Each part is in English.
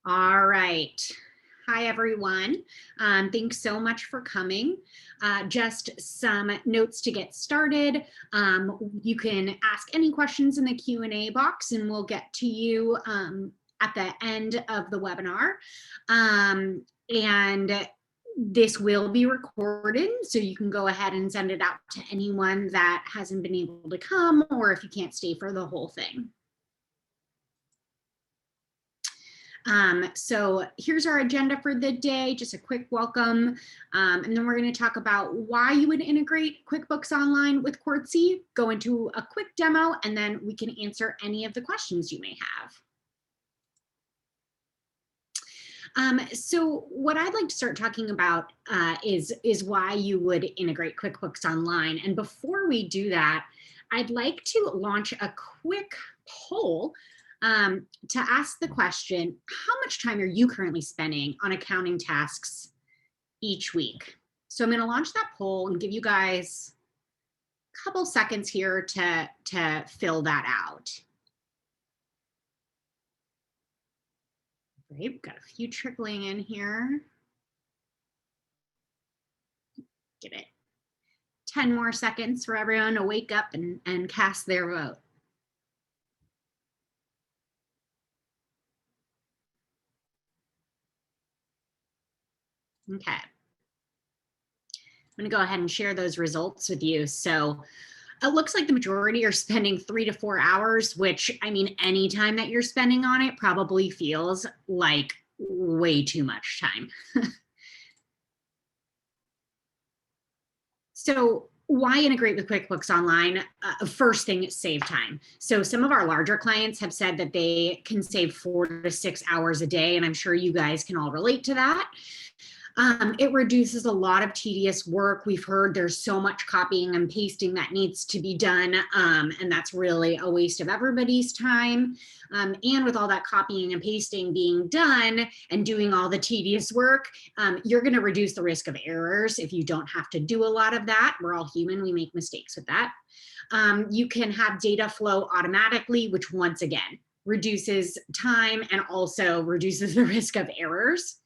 All right. Hi, everyone. Thanks so much for coming. Just some notes to get started. You can ask any questions in the Q&A box and we'll get to you at the end of the webinar. And this will be recorded, so you can go ahead and send it out to anyone that hasn't been able to come, or if you can't stay for the whole thing. So here's our agenda for the day, just a quick welcome. And then we're going to talk about why you would integrate QuickBooks Online with Quartzy, go into a quick demo, and then we can answer any of the questions you may have. So what I'd like to start talking about is why you would integrate QuickBooks Online. And before we do that, I'd like to launch a quick poll to ask the question, how much time are you currently spending on accounting tasks each week? So I'm going to launch that poll and give you guys a couple seconds here to fill that out. Great, we've got a few trickling in here. Give it 10 more seconds for everyone to wake up and cast their vote. Okay. I'm going to go ahead and share those results with you. So it looks like the majority are spending 3 to 4 hours, which, I mean, any time that you're spending on it probably feels like way too much time. So why integrate with QuickBooks Online? First thing, save time. So some of our larger clients have said that they can save 4 to 6 hours a day, and I'm sure you guys can all relate to that. It reduces a lot of tedious work. We've heard there's so much copying and pasting that needs to be done, and that's really a waste of everybody's time. And with all that copying and pasting being done and doing all the tedious work, you're going to reduce the risk of errors if you don't have to do a lot of that. We're all human, we make mistakes with that. You can have data flow automatically, which once again reduces time and also reduces the risk of errors.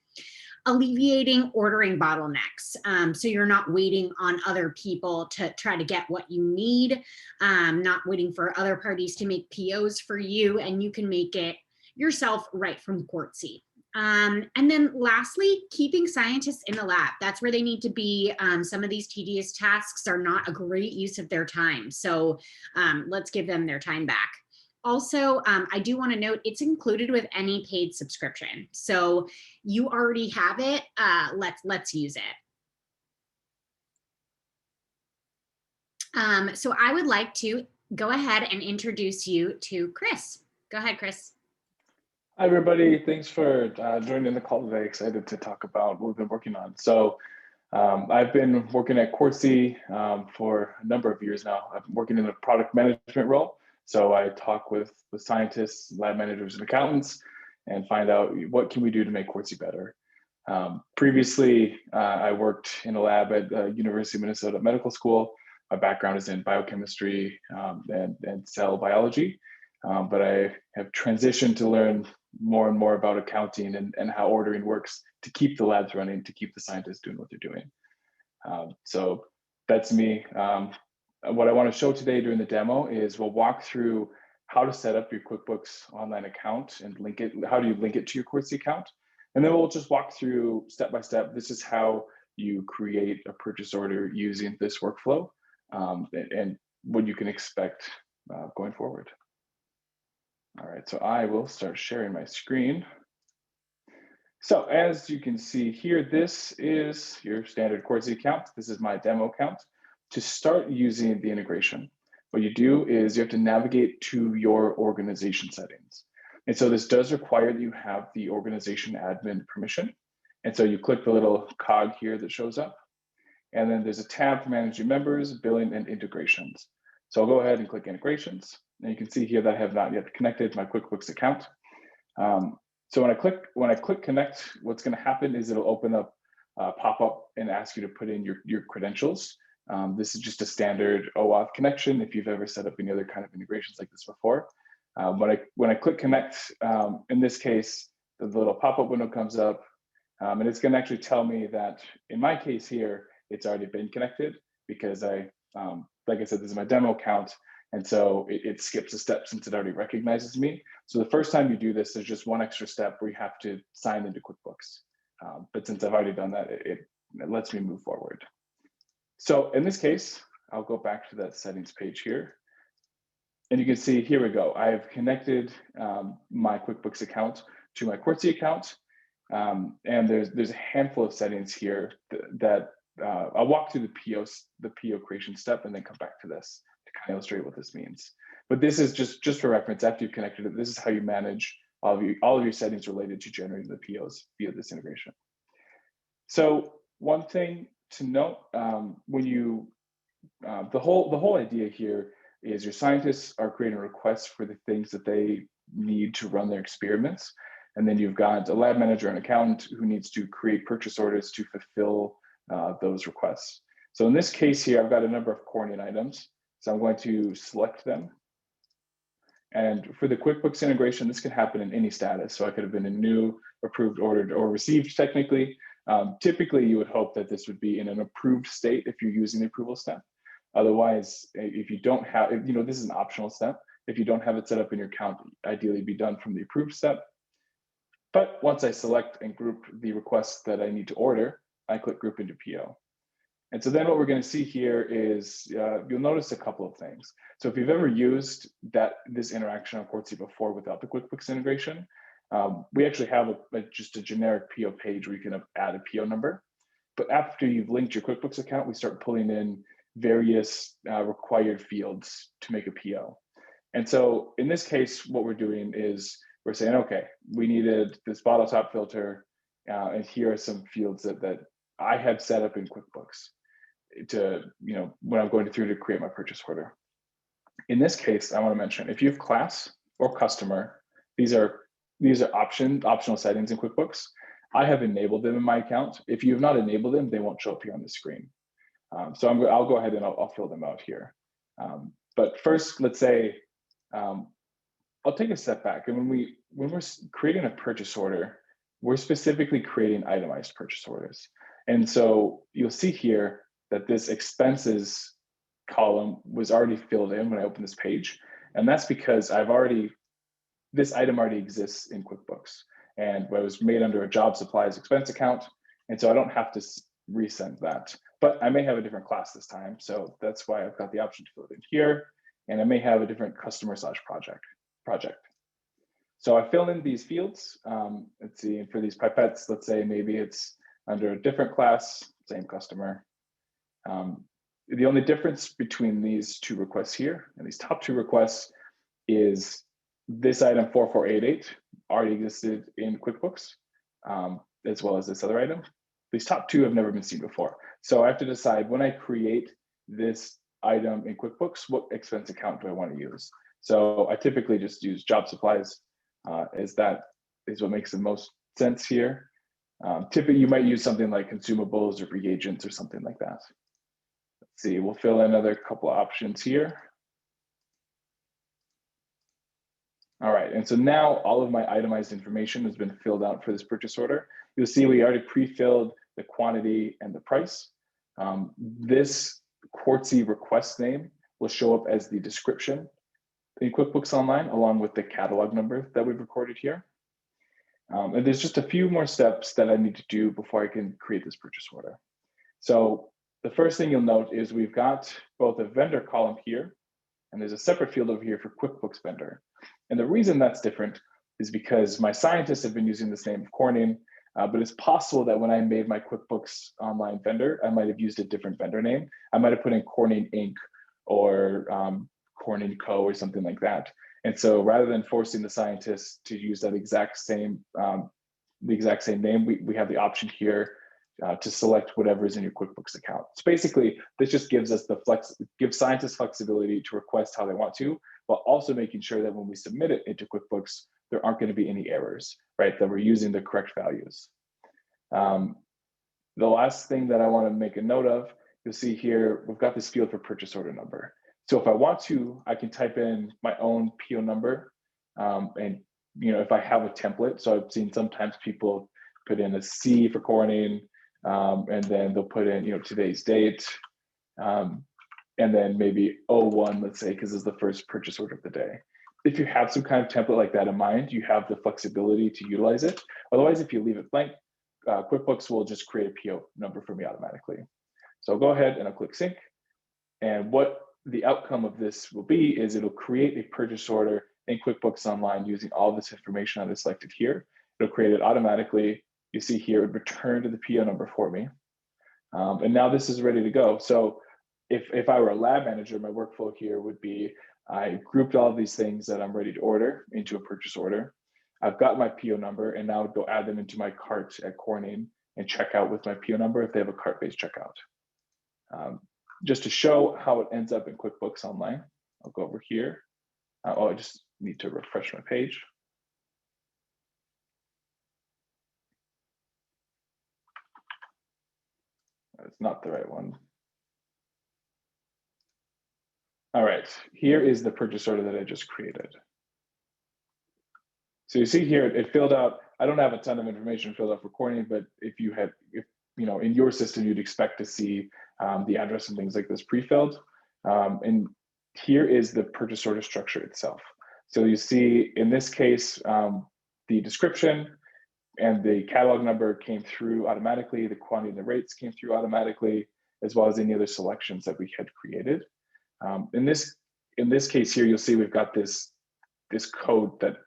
Alleviating ordering bottlenecks. So you're not waiting on other people to try to get what you need, not waiting for other parties to make POs for you, and you can make it yourself right from Quartzy. And then lastly, keeping scientists in the lab. That's where they need to be. Some of these tedious tasks are not a great use of their time. So let's give them their time back. Also, I do want to note it's included with any paid subscription. So you already have it. Let's use it. So I would like to go ahead and introduce you to Chris. Go ahead, Chris. Hi, everybody. Thanks for joining the call today. Excited to talk about what we've been working on. So I've been working at Quartzy for a number of years now. I've been working in a product management role. So I talk with scientists, lab managers, and accountants and find out what can we do to make Quartzy better. Previously, I worked in a lab at University of Minnesota Medical School. My background is in biochemistry and cell biology, but I have transitioned to learn more and more about accounting and how ordering works to keep the labs running, to keep the scientists doing what they're doing. So that's me. What I want to show today during the demo is we'll walk through how to set up your QuickBooks Online account and link it. How do you link it to your Quartzy account? And then we'll just walk through step by step. This is how you create a purchase order using this workflow and what you can expect going forward. All right, so I will start sharing my screen. So as you can see here, this is your standard Quartzy account. This is my demo account. To start using the integration, what you do is you have to navigate to your organization settings. And so this does require that you have the organization admin permission. And so you click the little cog here that shows up. And then there's a tab for managing members, billing, and integrations. So I'll go ahead and click integrations. And you can see here that I have not yet connected my QuickBooks account. So when I click connect, what's going to happen is it'll open up, pop up and ask you to put in your credentials. This is just a standard OAuth connection if you've ever set up any other kind of integrations like this before. When I click connect, in this case, the little pop-up window comes up, and it's going to actually tell me that in my case here, it's already been connected because like I said, this is my demo account. And so it skips a step since it already recognizes me. So the first time you do this, there's just one extra step where you have to sign into QuickBooks. But since I've already done that, it lets me move forward. So in this case, I'll go back to that settings page here. And you can see, here we go. I've connected my QuickBooks account to my Quartzy account. And there's a handful of settings here that I'll walk through the PO creation step and then come back to this to kind of illustrate what this means. But this is just for reference. After you've connected it, this is how you manage all of your settings related to generating the POs via this integration. So one thing to note, when you the whole idea here is your scientists are creating requests for the things that they need to run their experiments. And then you've got a lab manager and accountant who needs to create purchase orders to fulfill those requests. So in this case here, I've got a number of Corning items. So I'm going to select them. And for the QuickBooks integration, this can happen in any status. So I could have been a new, approved, ordered, or received technically. Typically, you would hope that this would be in an approved state if you're using the approval step. Otherwise, if you don't have, this is an optional step. If you don't have it set up in your account, ideally be done from the approved step. But once I select and group the requests that I need to order, I click Group into PO. And so then what we're going to see here is you'll notice a couple of things. So if you've ever used this interaction on Quartzy before without the QuickBooks integration, we actually have just a generic PO page where you can add a PO number. But after you've linked your QuickBooks account, we start pulling in various required fields to make a PO. And so in this case, what we're doing is we're saying, okay, we needed this bottle top filter, and here are some fields that I have set up in QuickBooks to, when I'm going through to create my purchase order. In this case, I want to mention, if you have class or customer, these are optional settings in QuickBooks. I have enabled them in my account. If you have not enabled them, they won't show up here on the screen. So I'll go ahead and I'll fill them out here. But first, let's say, I'll take a step back. And when we're creating a purchase order, we're specifically creating itemized purchase orders. And so you'll see here that this expenses column was already filled in when I opened this page. And that's because this item already exists in QuickBooks. And it was made under a job supplies expense account. And so I don't have to resend that. But I may have a different class this time. So that's why I've got the option to fill it in here. And I may have a different customer/project. So I fill in these fields. Let's see, and for these pipettes, let's say maybe it's under a different class, same customer. The only difference between these two requests here and these top two requests is this item 4488 already existed in QuickBooks, as well as this other item. These top two have never been seen before. So I have to decide when I create this item in QuickBooks, what expense account do I want to use? So I typically just use job supplies, as that is what makes the most sense here. Typically, you might use something like consumables or reagents or something like that. Let's see, we'll fill in another couple of options here. All right, and so now all of my itemized information has been filled out for this purchase order. You'll see we already pre-filled the quantity and the price. This Quartzy request name will show up as the description in QuickBooks Online, along with the catalog number that we've recorded here. And there's just a few more steps that I need to do before I can create this purchase order. So the first thing you'll note is we've got both a vendor column here, and there's a separate field over here for QuickBooks vendor. And the reason that's different is because my scientists have been using this name of Corning, but it's possible that when I made my QuickBooks Online vendor, I might have used a different vendor name. I might have put in Corning Inc. or Corning Co. or something like that. And so rather than forcing the scientists to use that exact same name, we have the option here to select whatever is in your QuickBooks account. So basically, this just gives us gives scientists flexibility to request how they want to, while also making sure that when we submit it into QuickBooks, there aren't going to be any errors, right? That we're using the correct values. The last thing that I want to make a note of, you'll see here, we've got this field for purchase order number. So if I want to, I can type in my own PO number and if I have a template, so I've seen sometimes people put in a C for corning, and then they'll put in, today's date, and then maybe 01, let's say, because it's the first purchase order of the day. If you have some kind of template like that in mind, you have the flexibility to utilize it. Otherwise, if you leave it blank, QuickBooks will just create a PO number for me automatically. So I'll go ahead and I'll click sync. And what the outcome of this will be is it'll create a purchase order in QuickBooks Online using all this information that is selected here. It'll create it automatically. You see here, it returned the PO number for me. And now this is ready to go. So if I were a lab manager, my workflow here would be, I grouped all of these things that I'm ready to order into a purchase order. I've got my PO number, and now I'd go add them into my cart at Corning and check out with my PO number if they have a cart-based checkout. Just to show how it ends up in QuickBooks Online, I'll go over here. I just need to refresh my page. It's not the right one. All right, here is the purchase order that I just created. So you see here, it filled out, I don't have a ton of information filled out for Corning, but if in your system, you'd expect to see the address and things like this pre-filled. And here is the purchase order structure itself. So you see, in this case, the description and the catalog number came through automatically, the quantity and the rates came through automatically, as well as any other selections that we had created. In this case here, you'll see we've got this code that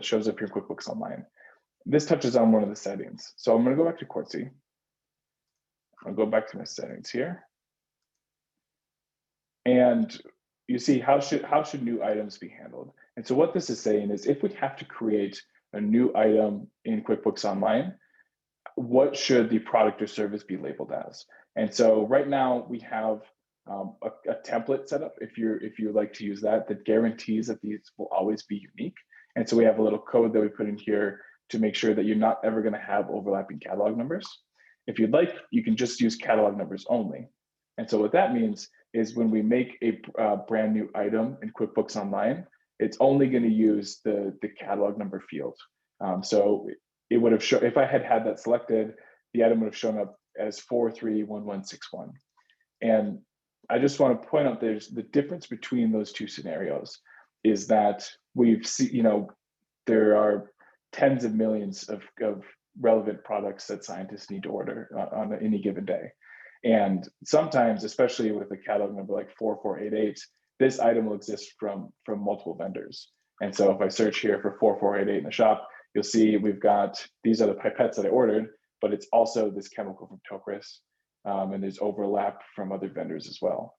shows up here in QuickBooks Online. This touches on one of the settings. So I'm going to go back to Quartzy. I'll go back to my settings here. And you see how should new items be handled? And so what this is saying is, if we have to create a new item in QuickBooks Online, what should the product or service be labeled as? And so right now we have a template set up, if you like to use that guarantees that these will always be unique. And so we have a little code that we put in here to make sure that you're not ever going to have overlapping catalog numbers. If you'd like, you can just use catalog numbers only. And so what that means is, when we make a brand new item in QuickBooks Online, it's only going to use the catalog number field. So it would have shown, if I had that selected, the item would have shown up as 431161. And I just want to point out, there's the difference between those two scenarios is that we've seen, there are tens of millions of relevant products that scientists need to order on any given day. And sometimes, especially with a catalog number like 4488, this item will exist from multiple vendors. And so if I search here for 4488 in the shop, you'll see we've got, these are the pipettes that I ordered, but it's also this chemical from Tokris. And there's overlap from other vendors as well.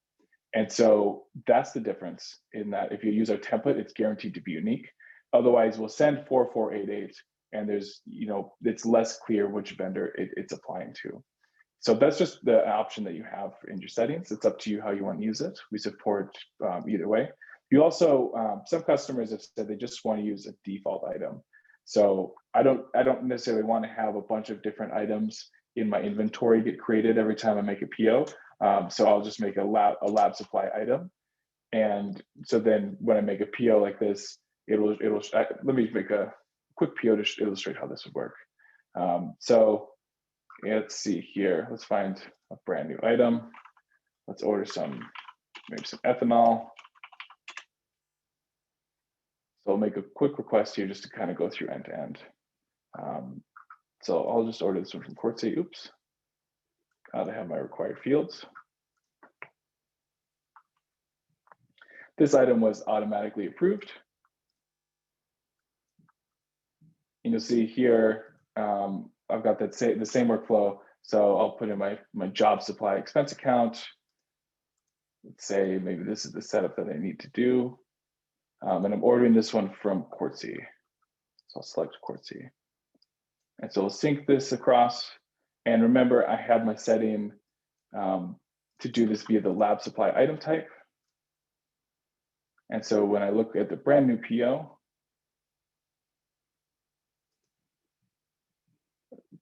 And so that's the difference, in that if you use our template, it's guaranteed to be unique. Otherwise, we'll send 4488 and there's, it's less clear which vendor it's applying to. So that's just the option that you have in your settings. It's up to you how you want to use it. We support either way. You also, some customers have said they just want to use a default item. So I don't necessarily want to have a bunch of different items in my inventory get created every time I make a PO. So I'll just make a lab supply item. And so then when I make a PO like this, let me make a quick PO to illustrate how this would work. So let's see here. Let's find a brand new item. Let's order maybe some ethanol. So I'll make a quick request here just to kind of go through end to end. So I'll just order this one from Quartzy. Oops. I have my required fields. This item was automatically approved. And you'll see here, I've got the same workflow. So I'll put in my job supply expense account. Let's say maybe this is the setup that I need to do. And I'm ordering this one from Quartzy. So I'll select Quartzy. And so I'll sync this across. And remember, I have my setting to do this via the lab supply item type. And so when I look at the brand new PO,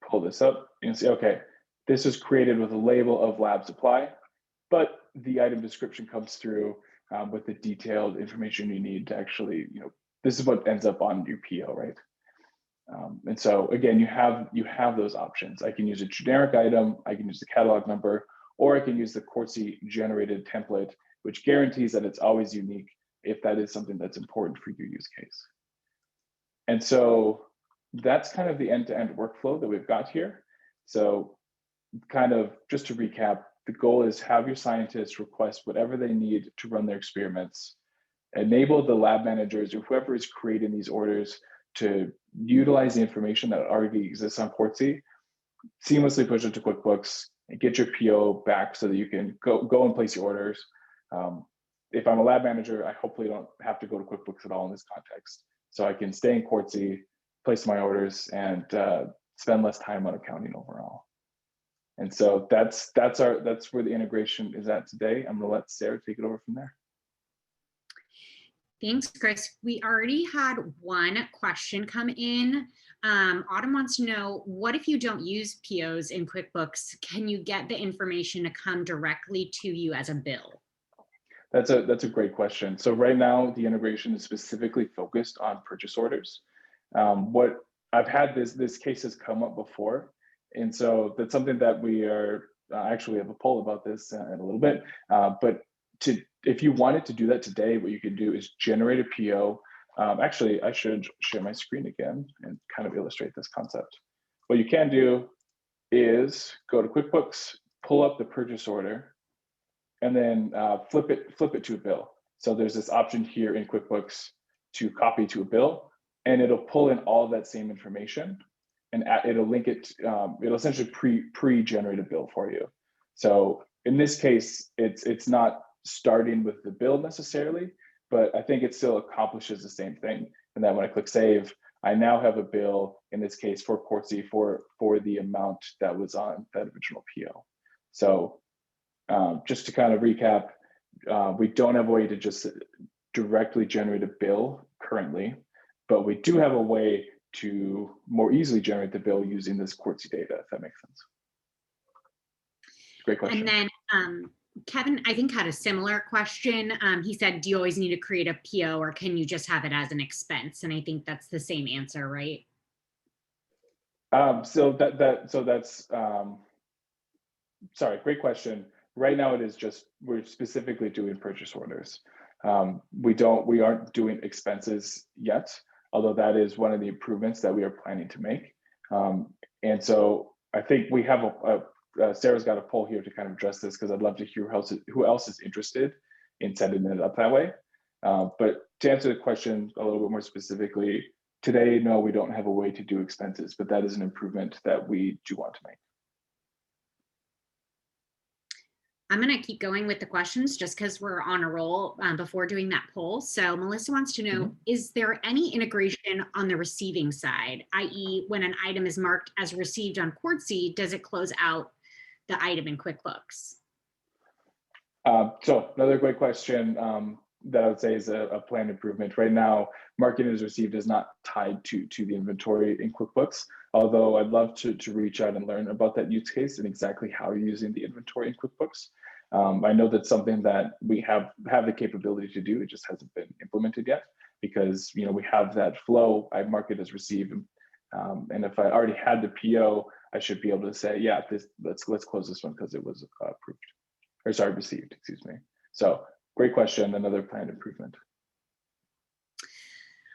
pull this up, you can see, okay, this is created with a label of lab supply, but the item description comes through with the detailed information you need to actually, this is what ends up on your PO, right? And so again, you have those options. I can use a generic item, I can use the catalog number, or I can use the Quartzy generated template, which guarantees that it's always unique if that is something that's important for your use case. And so that's kind of the end-to-end workflow that we've got here. So kind of just to recap, the goal is have your scientists request whatever they need to run their experiments, enable the lab managers or whoever is creating these orders to utilize the information that already exists on Quartzy, seamlessly push it to QuickBooks, and get your PO back so that you can go and place your orders. If I'm a lab manager, I hopefully don't have to go to QuickBooks at all in this context. So I can stay in Quartzy, place my orders, and spend less time on accounting overall. And so that's where the integration is at today. I'm gonna let Sarah take it over from there. Thanks, Chris. We already had one question come in. Autumn wants to know, what if you don't use POs in QuickBooks? Can you get the information to come directly to you as a bill? That's a great question. So right now, the integration is specifically focused on purchase orders. What I've had this case has come up before, and so that's something that we are actually have a poll about this in a little bit. But if you wanted to do that today, what you can do is generate a PO. Actually, I should share my screen again and kind of illustrate this concept. What you can do is go to QuickBooks, pull up the purchase order, and then flip it to a bill. So there's this option here in QuickBooks to copy to a bill, and it'll pull in all of that same information, and it'll link it. It'll essentially pre-generate a bill for you. So in this case, it's not starting with the bill necessarily, but I think it still accomplishes the same thing. And then when I click save, I now have a bill, in this case for Quartzy, for the amount that was on that original PO. So just to kind of recap, we don't have a way to just directly generate a bill currently, but we do have a way to more easily generate the bill using this Quartzy data, if that makes sense. Great question. And then Kevin, I think, had a similar question. He said, do you always need to create a PO, or can you just have it as an expense? And I think that's the same answer, right? So that's sorry, great question. Right now it is just, we're specifically doing purchase orders. We aren't doing expenses yet, although that is one of the improvements that we are planning to make. And so I think we have Sarah's got a poll here to kind of address this, because I'd love to hear who else is interested in setting it up that way. But to answer the question a little bit more specifically, today, no, we don't have a way to do expenses, but that is an improvement that we do want to make. I'm going to keep going with the questions just because we're on a roll before doing that poll. So Melissa wants to know, is there any integration on the receiving side, i.e. when an item is marked as received on Quartzy, does it close out the item in QuickBooks? So another great question that I would say is a planned improvement. Right now, marking as received is not tied to the inventory in QuickBooks, although I'd love to reach out and learn about that use case and exactly how you're using the inventory in QuickBooks. I know that's something that we have the capability to do. It just hasn't been implemented yet, because we have that flow. I mark it as received, and if I already had the PO, I should be able to say, yeah, let's close this one because it was approved, or sorry, received. Excuse me. So great question. Another planned improvement.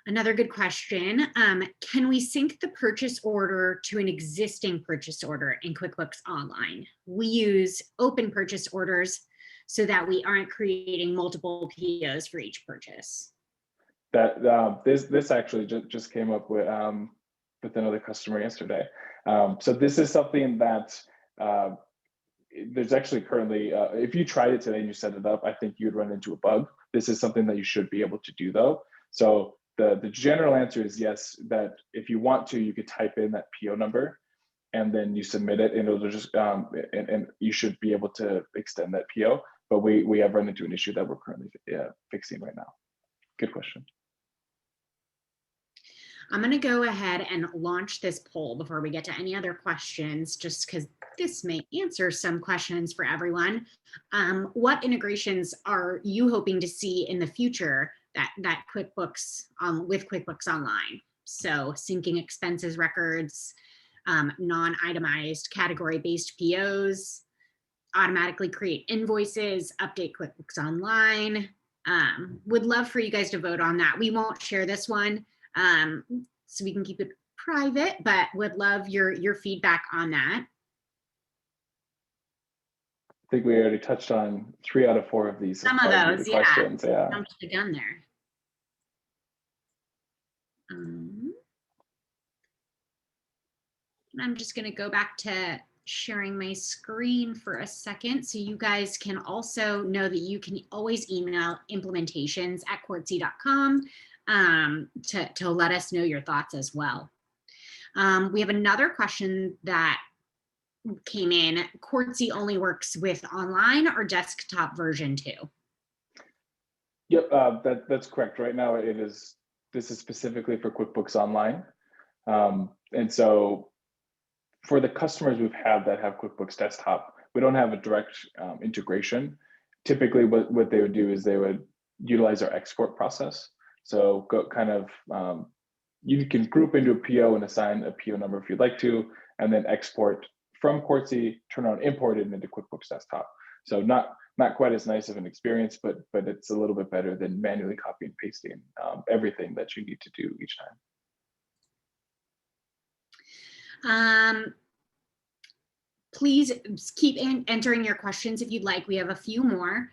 Another good question. Can we sync the purchase order to an existing purchase order in QuickBooks Online? We use open purchase orders so that we aren't creating multiple POs for each purchase. That this actually just came up with another customer yesterday. So this is something that there's actually currently, if you tried it today and you set it up, I think you'd run into a bug. This is something that you should be able to do though. So the general answer is yes, that if you want to, you could type in that PO number and then you submit it, and it'll just and you should be able to extend that PO. But we have run into an issue that we're currently fixing right now. Good question. I'm going to go ahead and launch this poll before we get to any other questions, just because this may answer some questions for everyone. What integrations are you hoping to see in the future that QuickBooks with QuickBooks Online. So syncing expenses records, non-itemized category-based POs, automatically create invoices, update QuickBooks Online. Would love for you guys to vote on that. We won't share this one, so we can keep it private, but would love your feedback on that. I think we already touched on 3 out of 4 of these. Some of those, yeah. Questions, yeah. Jumped the gun there. I'm just going to go back to sharing my screen for a second so you guys can also know that you can always email implementations@quartzy.com to let us know your thoughts as well. We have another question that came in. Quartzy only works with online or desktop version too? Yep, that's correct. Right now, this is specifically for QuickBooks Online, and so for the customers we've had that have QuickBooks Desktop, we don't have a direct integration. Typically, what they would do is they would utilize our export process. So you can group into a PO and assign a PO number if you'd like to, and then export from Quartzy, turn on import it into QuickBooks Desktop. So not quite as nice of an experience, but it's a little bit better than manually copy and pasting everything that you need to do each time. Please keep entering your questions if you'd like. We have a few more.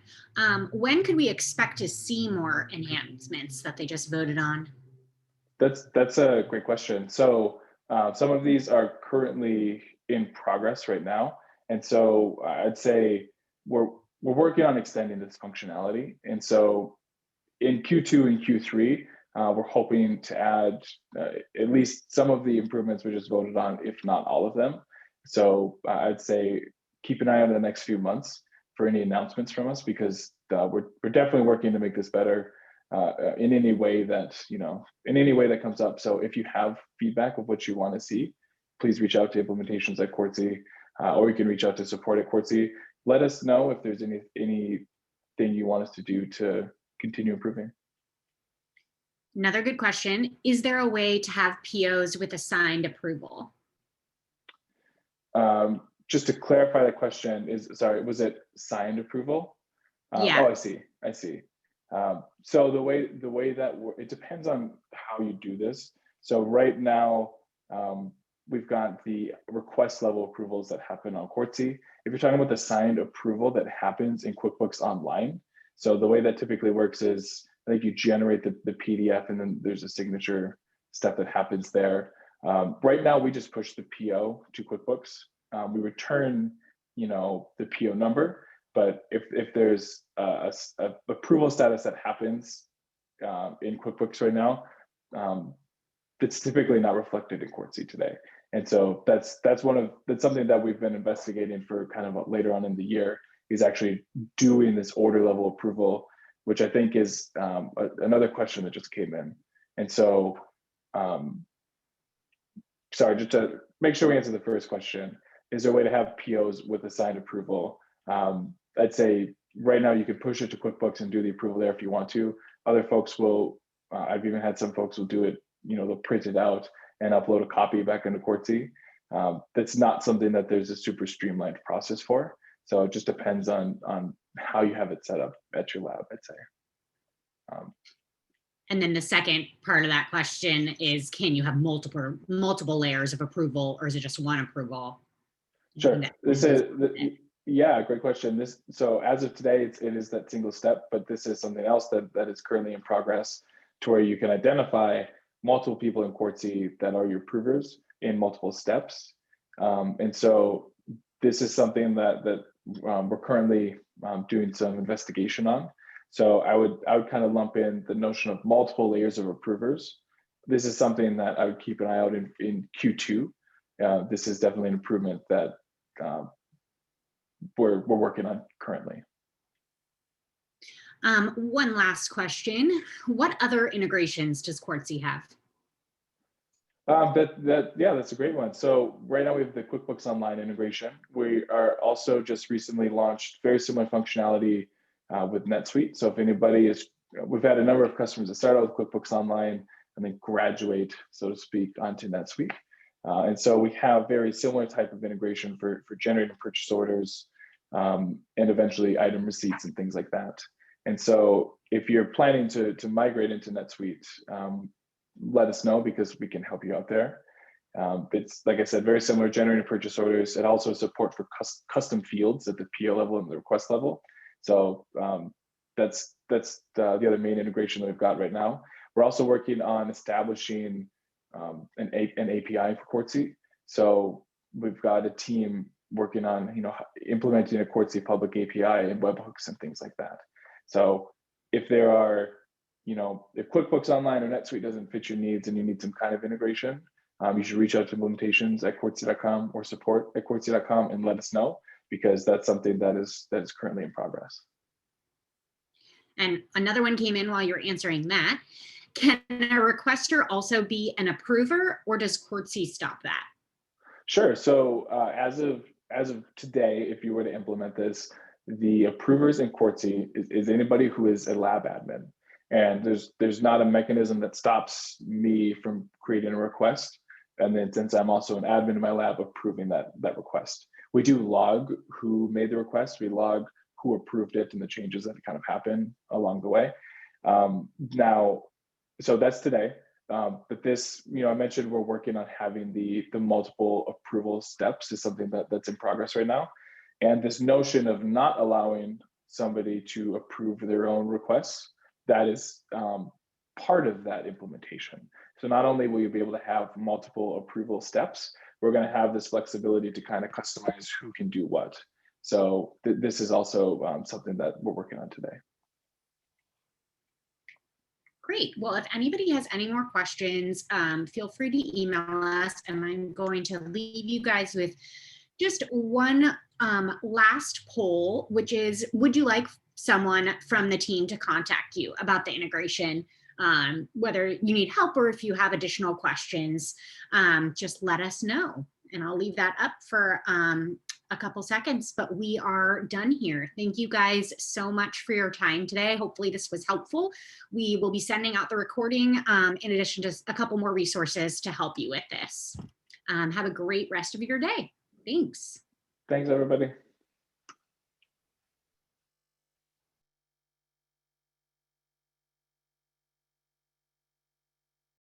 When could we expect to see more enhancements that they just voted on? That's a great question. So some of these are currently in progress right now, and so I'd say we're working on extending this functionality. And so in Q2 and Q3, we're hoping to add at least some of the improvements we just voted on, if not all of them. So I'd say keep an eye on the next few months for any announcements from us, because we're definitely working to make this better in any way that comes up. So if you have feedback of what you want to see, please reach out to implementations@Quartzy, or you can reach out to support@Quartzy. Let us know if there's anything you want us to do to continue improving. Another good question. Is there a way to have POs with assigned approval? Just to clarify the question, was it signed approval? Yeah. Oh, I see. So the way that it depends on how you do this. So right now, we've got the request level approvals that happen on Quartzy. If you're talking about the signed approval that happens in QuickBooks Online, so the way that typically works is, I think you generate the PDF, and then there's a signature step that happens there. Right now, we just push the PO to QuickBooks. We return, the PO number, but if there's a approval status that happens in QuickBooks right now, that's typically not reflected in Quartzy today. And so that's something that we've been investigating for kind of later on in the year, is actually doing this order level approval, which I think is another question that just came in. And so, sorry, just to make sure we answer the first question, is there a way to have POs with assigned approval? I'd say right now you can push it to QuickBooks and do the approval there if you want to. Other folks will, I've even had some folks will do it, they'll print it out and upload a copy back into Quartzy. That's not something that there's a super streamlined process for. So it just depends on how you have it set up at your lab, I'd say. And then the second part of that question is, can you have multiple layers of approval, or is it just one approval? Sure. Great question. So as of today, it is that single step, but this is something else that is currently in progress, to where you can identify multiple people in Quartzy that are your approvers in multiple steps. And so this is something that we're currently doing some investigation on. So I would kind of lump in the notion of multiple layers of approvers. This is something that I would keep an eye out in Q2. This is definitely an improvement that we're working on currently. One last question. What other integrations does Quartzy have? That's a great one. So right now we have the QuickBooks Online integration. We are also just recently launched very similar functionality with NetSuite. So if anybody is we've had a number of customers that start out with QuickBooks Online and then graduate, so to speak, onto NetSuite. And so we have very similar type of integration for generating purchase orders and eventually item receipts and things like that. And so if you're planning to migrate into NetSuite, let us know because we can help you out there. It's, like I said, very similar, generating purchase orders. It also support for custom fields at the PO level and the request level. So that's the other main integration that we've got right now. We're also working on establishing an API for Quartzy. So we've got a team working on implementing a Quartzy public API and webhooks and things like that. So if there are, if QuickBooks Online or NetSuite doesn't fit your needs and you need some kind of integration, you should reach out to implementations@quartzy.com or support@quartzy.com and let us know, because that's something that is currently in progress. And another one came in while you're answering that. Can a requester also be an approver, or does Quartzy stop that? Sure. So as of today, if you were to implement this, the approvers in Quartzy is anybody who is a lab admin. And there's not a mechanism that stops me from creating a request. And then since I'm also an admin in my lab, approving that request. We do log who made the request. We log who approved it and the changes that kind of happen along the way. Now, so that's today. But this, I mentioned we're working on having the multiple approval steps is something that's in progress right now. And this notion of not allowing somebody to approve their own requests, that is part of that implementation. So not only will you be able to have multiple approval steps, we're going to have this flexibility to kind of customize who can do what. So this is also something that we're working on today. Great. Well, if anybody has any more questions, feel free to email us, and I'm going to leave you guys with just one last poll, which is, would you like someone from the team to contact you about the integration? Whether you need help or if you have additional questions, just let us know. And I'll leave that up for a couple seconds, but we are done here. Thank you guys so much for your time today. Hopefully this was helpful. We will be sending out the recording in addition to a couple more resources to help you with this. Have a great rest of your day. Thanks. Thanks, everybody.